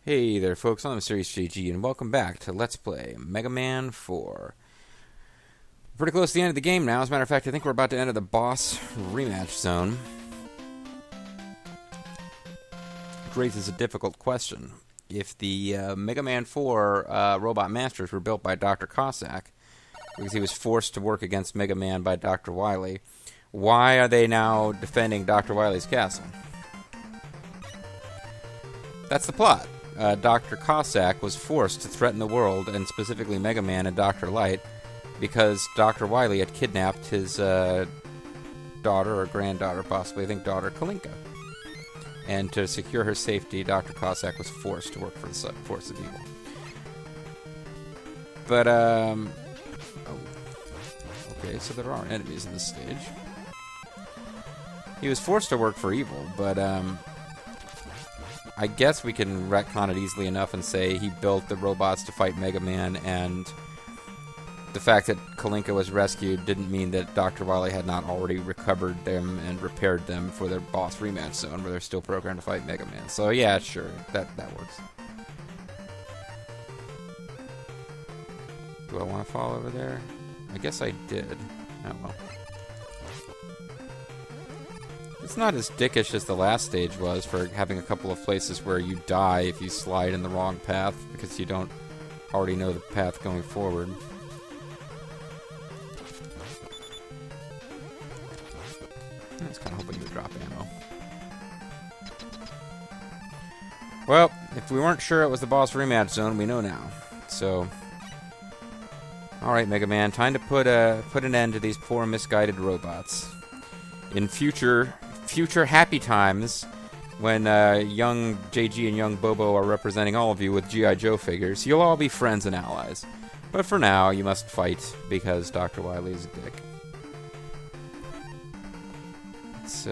Hey there folks, I'm Series JG and welcome back to Let's Play Megaman 4. We're pretty close to the end of the game now. As a matter of fact, I think we're about to enter the boss rematch zone. Which raises a difficult question. If the Mega Man 4 robot masters were built by Dr. Cossack, because he was forced to work against Mega Man by Dr. Wily, why are they now defending Dr. Wily's castle? That's the plot. Dr. Cossack was forced to threaten the world, and specifically Mega Man and Dr. Light, because Dr. Wily had kidnapped his daughter or granddaughter, possibly, I think daughter, Kalinka. And to secure her safety, Dr. Cossack was forced to work for the force of evil. But, oh. Okay, so there are enemies in this stage. He was forced to work for evil, but, I guess we can retcon it easily enough and say he built the robots to fight Mega Man, and the fact that Kalinka was rescued didn't mean that Dr. Wily had not already recovered them and repaired them for their boss rematch zone, where they're still programmed to fight Mega Man. So yeah, sure, that works. Do I want to fall over there? I guess I did. Oh well. It's not as dickish as the last stage was for having a couple of places where you die if you slide in the wrong path because you don't already know the path going forward. I was kind of hoping you would drop ammo. Well, if we weren't sure it was the boss rematch zone, we know now. So, alright Mega Man, time to put an end to these poor misguided robots. In future happy times, when young JG and young Bobo are representing all of you with G.I. Joe figures, you'll all be friends and allies. But for now, you must fight, because Dr. Wily is a dick. Let's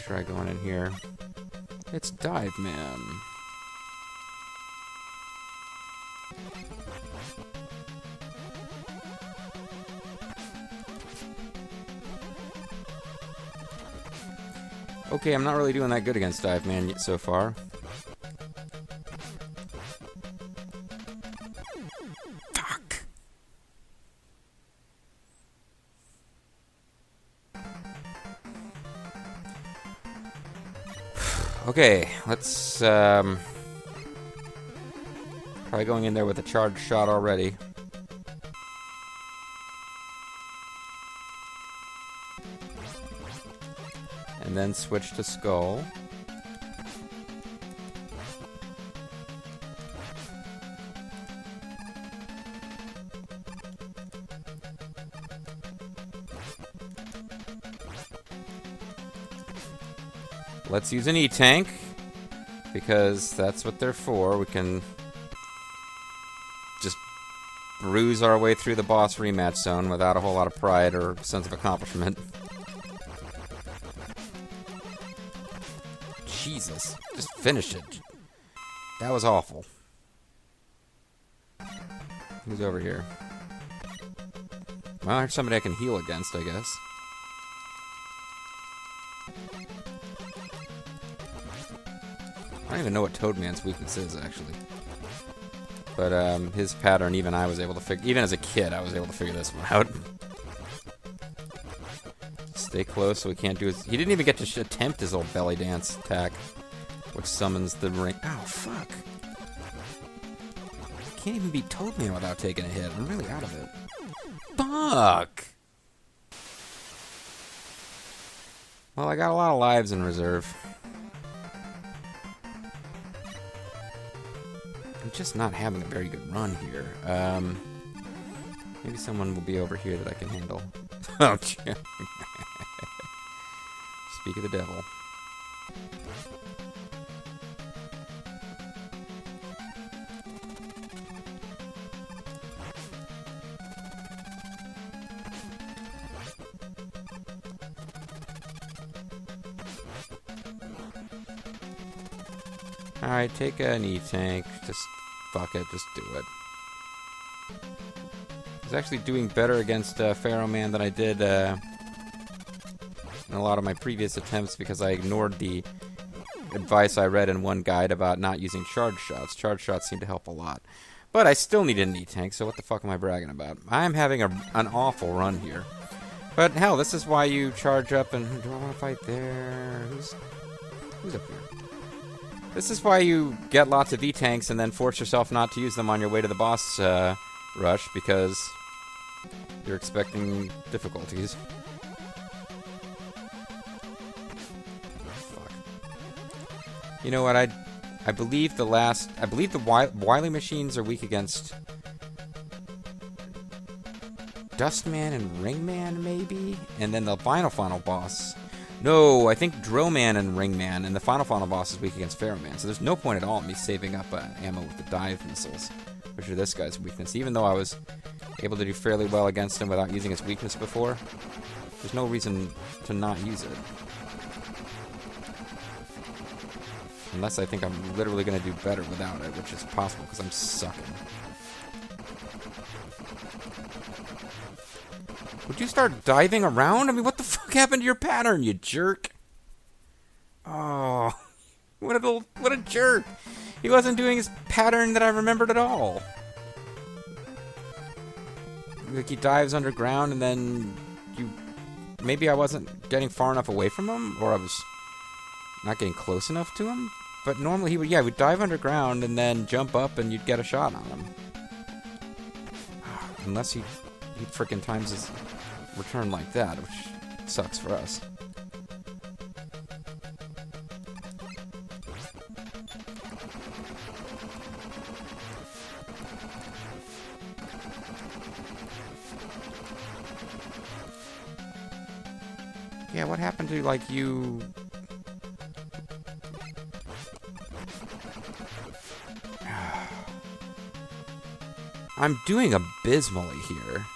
try going in here. It's Dive Man. Okay, I'm not really doing that good against Dive Man so far. Fuck! Okay, let's, probably going in there with a charged shot already. And then switch to Skull. Let's use an E-Tank, because that's what they're for. We can just bruise our way through the boss rematch zone without a whole lot of pride or sense of accomplishment. Jesus, just finish it. That was awful. Who's over here? Well, there's somebody I can heal against, I guess. I don't even know what Toadman's weakness is, actually. But, his pattern, even I was able to figure... Even as a kid, I was able to figure this one out. Stay close so he can't do his... He didn't even get to attempt his old belly dance attack, which summons the ring... Ow, fuck! I can't even beat Toadman without taking a hit. I'm really out of it. Fuck! Well, I got a lot of lives in reserve. I'm just not having a very good run here. Maybe someone will be over here that I can handle. Oh, shit. Speak of the devil. Alright, take an E-Tank. Just fuck it, just do it. I was actually doing better against Pharaoh Man than I did in a lot of my previous attempts because I ignored the advice I read in one guide about not using charge shots. Charge shots seem to help a lot. But I still need an E-Tank, so what the fuck am I bragging about? I'm having an awful run here. But hell, this is why you charge up and... Do I want to fight there? Who's up here? This is why you get lots of E-Tanks and then force yourself not to use them on your way to the boss rush, because you're expecting difficulties. Fuck. You know what, I believe the Wily machines are weak against Dustman and Ringman, maybe? And then the final boss... No, I think Drillman and Ringman, and the final boss is weak against Ferroman. So there's no point at all in me saving up ammo with the dive missiles, which are this guy's weakness. Even though I was able to do fairly well against him without using his weakness before, there's no reason to not use it. Unless I think I'm literally going to do better without it, which is possible because I'm sucking. Would you start diving around? I mean, what the fuck happened to your pattern, you jerk? Oh, what a jerk. He wasn't doing his pattern that I remembered at all. Like, he dives underground and then maybe I wasn't getting far enough away from him, or I was not getting close enough to him. But normally he would dive underground and then jump up and you'd get a shot on him. Unless he frickin' times his return like that, which sucks for us. Yeah, what happened to, like, you... I'm doing abysmally here.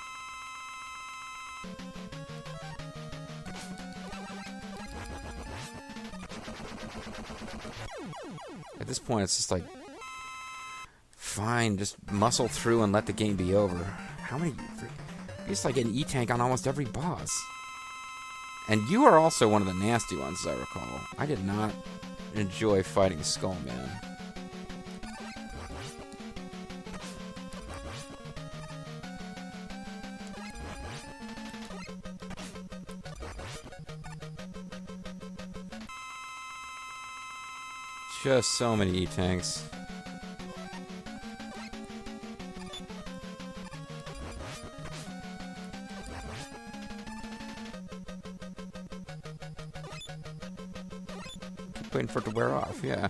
At this point, it's just like, fine, just muscle through and let the game be over. How many... It's like an E-Tank on almost every boss. And you are also one of the nasty ones, as I recall. I did not enjoy fighting Skullman. Just so many E-Tanks. Keep waiting for it to wear off, yeah.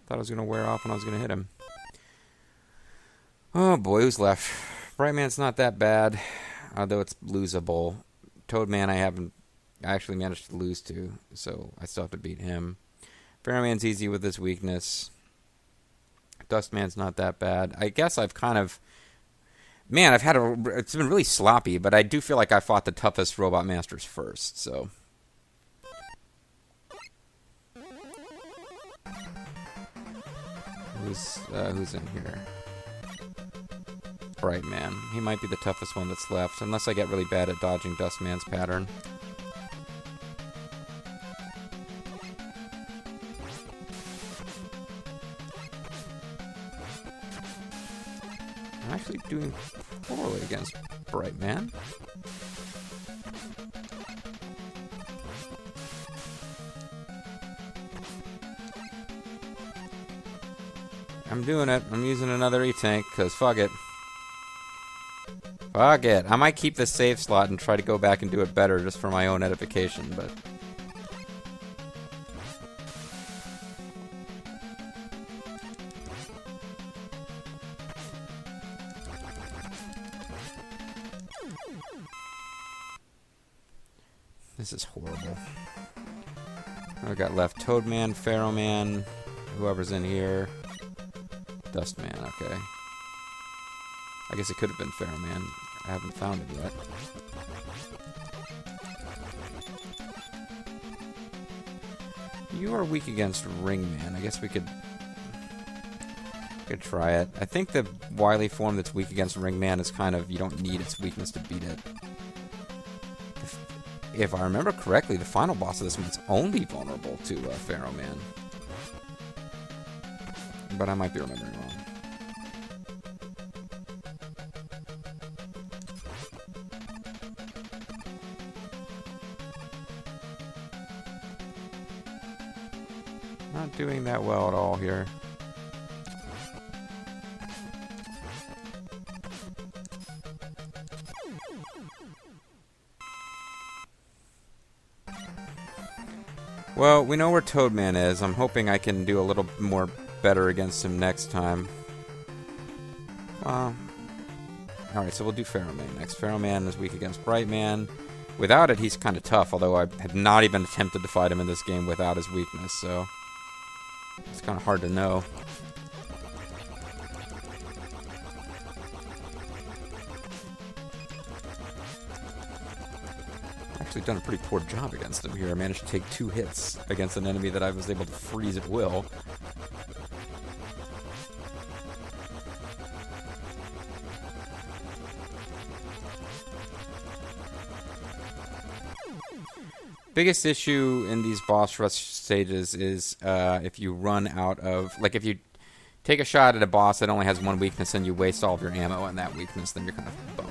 Thought it was going to wear off when I was going to hit him. Oh boy, who's left? Brightman's not that bad, although it's losable. Toadman I actually managed to lose to, so I still have to beat him. Ferroman's easy with his weakness. Dustman's not that bad. I guess I've kind of... Man, it's been really sloppy, but I do feel like I fought the toughest robot masters first, so... Who's in here? Brightman. He might be the toughest one that's left, unless I get really bad at dodging Dustman's pattern. I'm actually doing poorly against Brightman. I'm doing it. I'm using another E-Tank, because fuck it. Fuck it. I might keep this save slot and try to go back and do it better just for my own edification, but... This is horrible. I got left Toadman, Ferroman, whoever's in here. Dustman, okay. I guess it could have been Ferroman. I haven't found it yet. You are weak against Ringman. I guess we could try it. I think the Wily form that's weak against Ringman is kind of, you don't need its weakness to beat it. If I remember correctly, the final boss of this one's only vulnerable to Ferroman. but I might be remembering wrong. Not doing that well at all here. Well, we know where Toadman is. I'm hoping I can do a little more better against him next time. Alright, so we'll do Pharaohman next. Pharaohman is weak against Brightman. Without it, he's kind of tough, although I have not even attempted to fight him in this game without his weakness, so it's kind of hard to know. Actually done a pretty poor job against him here. I managed to take 2 hits against an enemy that I was able to freeze at will. Biggest issue in these boss rush stages is if you run out of, like, if you take a shot at a boss that only has 1 weakness and you waste all of your ammo on that weakness, then you're kind of boned.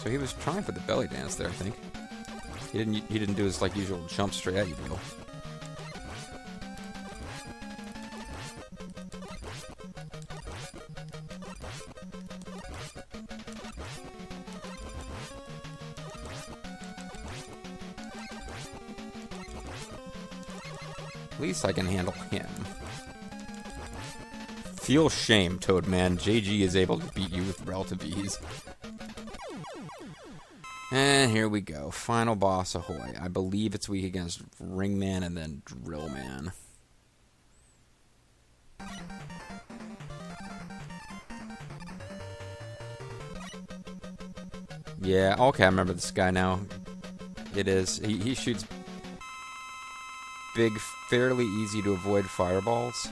So he was trying for the belly dance there, I think. He didn't do his like usual jump straight at you deal. At least I can handle him. Feel shame, Toadman. JG is able to beat you with relative ease. And here we go. Final boss, ahoy. I believe it's weak against Ringman and then Drillman. Yeah, okay, I remember this guy now. It is. He shoots big, fairly easy to avoid fireballs.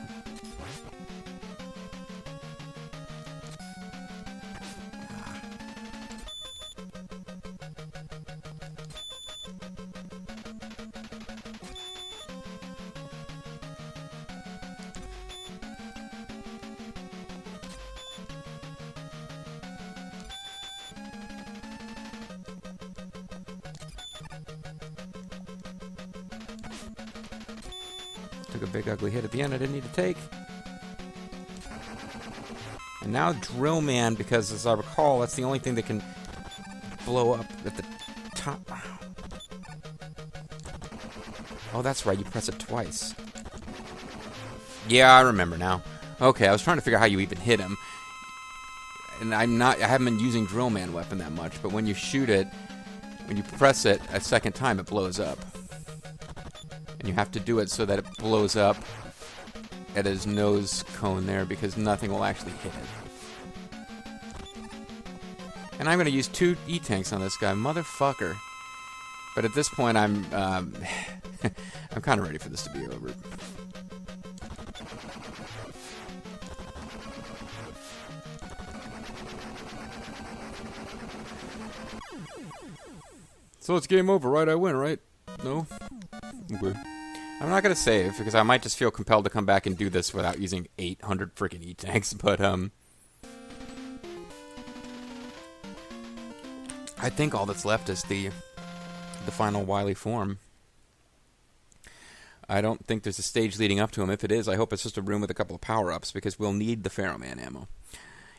Took a big ugly hit at the end I didn't need to take. And now Drillman, because as I recall, that's the only thing that can blow up at the top. Oh, that's right, you press it twice. Yeah, I remember now. Okay, I was trying to figure out how you even hit him. And I haven't been using Drillman weapon that much, but when you shoot it, when you press it a second time, it blows up. And you have to do it so that it blows up at his nose cone there, because nothing will actually hit it. And I'm going to use 2 E-tanks on this guy, motherfucker. But at this point, I'm I'm kind of ready for this to be over. So it's game over, right? I win, right? No? Okay. I'm not going to save, because I might just feel compelled to come back and do this without using 800 freaking E-tanks, but, I think all that's left is the final Wily form. I don't think there's a stage leading up to him. If it is, I hope it's just a room with a couple of power-ups, because we'll need the Pharaohman ammo.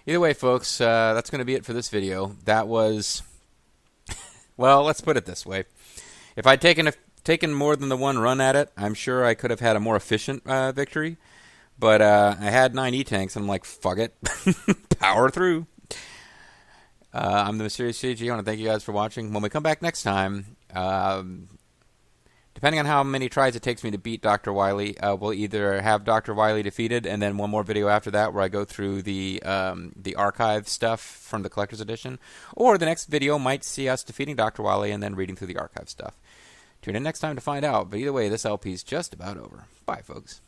Either way, folks, that's going to be it for this video. That was... well, let's put it this way. If I'd taken more than the 1 run at it, I'm sure I could have had a more efficient victory. But I had 9 E-tanks, and I'm like, fuck it. Power through. I'm the Mysterious CG. I want to thank you guys for watching. When we come back next time, depending on how many tries it takes me to beat Dr. Wily, we'll either have Dr. Wily defeated, and then one more video after that where I go through the archive stuff from the Collector's Edition, or the next video might see us defeating Dr. Wily and then reading through the archive stuff. Tune in next time to find out, but either way, this LP is just about over. Bye, folks.